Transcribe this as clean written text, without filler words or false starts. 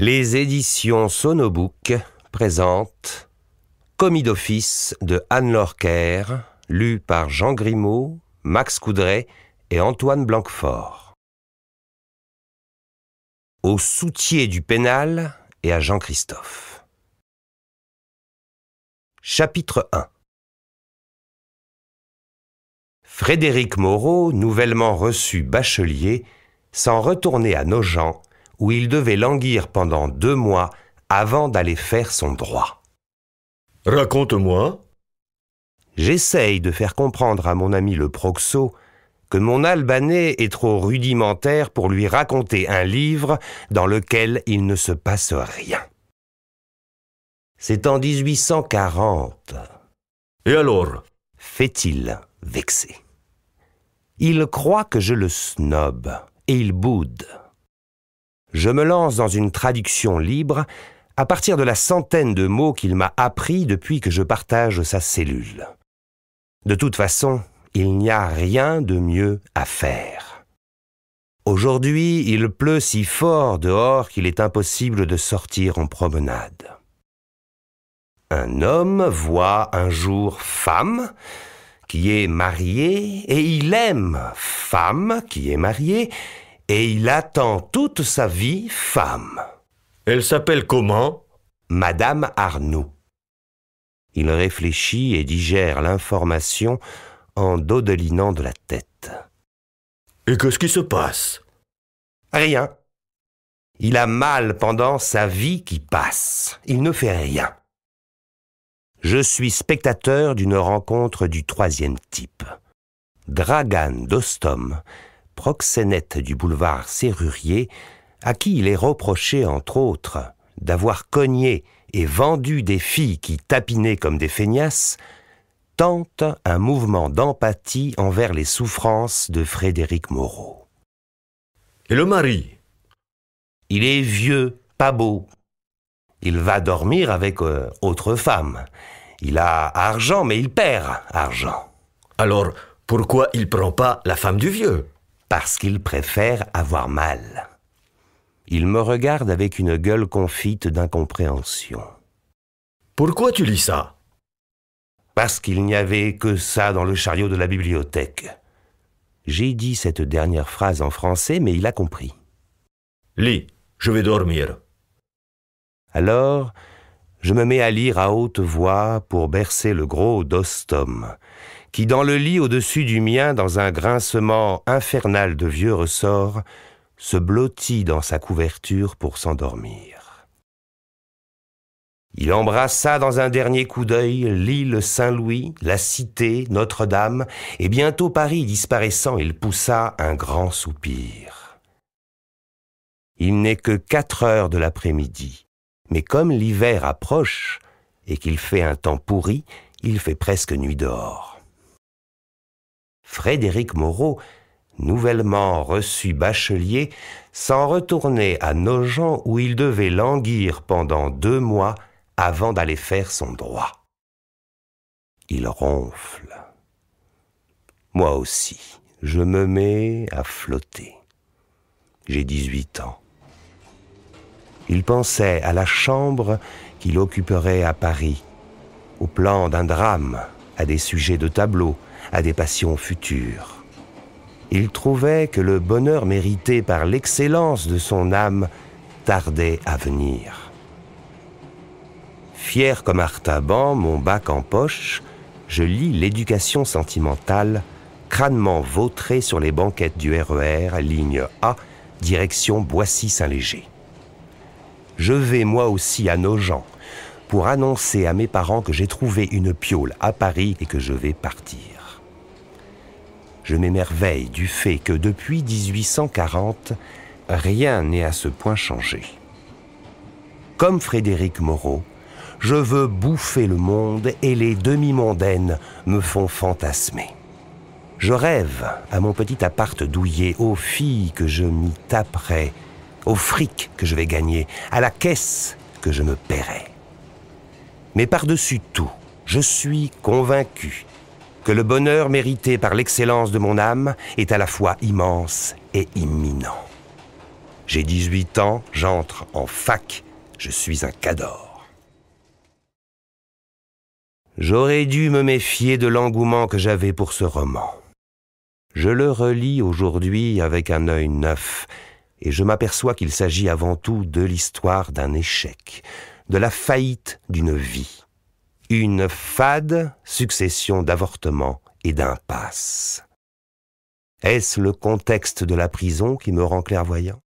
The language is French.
Les éditions Sonobook présentent Commis d'office de Anne-Laure Caire, lu par Jean Grimaud, Max Coudray et Antoine Blanquefort. Au soutier du pénal et à Jean-Christophe. Chapitre 1. Frédéric Moreau, nouvellement reçu bachelier, s'en retournait à Nogent, où il devait languir pendant 2 mois avant d'aller faire son droit. Raconte-moi. J'essaye de faire comprendre à mon ami le Proxo que mon albanais est trop rudimentaire pour lui raconter un livre dans lequel il ne se passe rien. C'est en 1840. Et alors? Fait-il, vexé. Il croit que je le snob, et il boude. Je me lance dans une traduction libre à partir de la centaine de mots qu'il m'a appris depuis que je partage sa cellule. De toute façon, il n'y a rien de mieux à faire. Aujourd'hui, il pleut si fort dehors qu'il est impossible de sortir en promenade. Un homme voit un jour femme qui est mariée et il aime femme qui est mariée et il attend toute sa vie femme. Elle s'appelle comment? Madame Arnoux. Il réfléchit et digère l'information en dodelinant de la tête. Et qu'est-ce qui se passe? Rien. Il a mal pendant sa vie qui passe. Il ne fait rien. Je suis spectateur d'une rencontre du 3e type. Dragan Dostum, proxénète du boulevard Serrurier, à qui il est reproché, entre autres, d'avoir cogné et vendu des filles qui tapinaient comme des feignasses, tente un mouvement d'empathie envers les souffrances de Frédéric Moreau. Et le mari? Il est vieux, pas beau. Il va dormir avec autre femme. Il a argent, mais il perd argent. Alors, pourquoi il prend pas la femme du vieux? Parce qu'il préfère avoir mal. Il me regarde avec une gueule confite d'incompréhension. Pourquoi tu lis ça? Parce qu'il n'y avait que ça dans le chariot de la bibliothèque. J'ai dit cette dernière phrase en français, mais il a compris. Lis, je vais dormir. Alors, je me mets à lire à haute voix pour bercer le gros Dostum, qui dans le lit au-dessus du mien, dans un grincement infernal de vieux ressorts, se blottit dans sa couverture pour s'endormir. Il embrassa dans un dernier coup d'œil l'île Saint-Louis, la cité, Notre-Dame, et bientôt Paris disparaissant, il poussa un grand soupir. Il n'est que 4 heures de l'après-midi, mais comme l'hiver approche et qu'il fait un temps pourri, il fait presque nuit dehors. Frédéric Moreau, nouvellement reçu bachelier, s'en retournait à Nogent où il devait languir pendant 2 mois avant d'aller faire son droit. Il ronfle. Moi aussi, je me mets à flotter. J'ai 18 ans. Il pensait à la chambre qu'il occuperait à Paris, au plan d'un drame, à des sujets de tableau, à des passions futures. Il trouvait que le bonheur mérité par l'excellence de son âme tardait à venir. Fier comme Artaban, mon bac en poche, je lis l'éducation sentimentale, crânement vautré sur les banquettes du RER, ligne A, direction Boissy-Saint-Léger. Je vais moi aussi à Nogent pour annoncer à mes parents que j'ai trouvé une piole à Paris et que je vais partir. Je m'émerveille du fait que depuis 1840, rien n'est à ce point changé. Comme Frédéric Moreau, je veux bouffer le monde et les demi-mondaines me font fantasmer. Je rêve à mon petit appart douillet, aux filles que je m'y taperai, au fric que je vais gagner, à la caisse que je me paierai. Mais par-dessus tout, je suis convaincu que le bonheur mérité par l'excellence de mon âme est à la fois immense et imminent. J'ai 18 ans, j'entre en fac, je suis un cador. J'aurais dû me méfier de l'engouement que j'avais pour ce roman. Je le relis aujourd'hui avec un œil neuf, et je m'aperçois qu'il s'agit avant tout de l'histoire d'un échec, de la faillite d'une vie. Une fade succession d'avortements et d'impasses. Est-ce le contexte de la prison qui me rend clairvoyant ?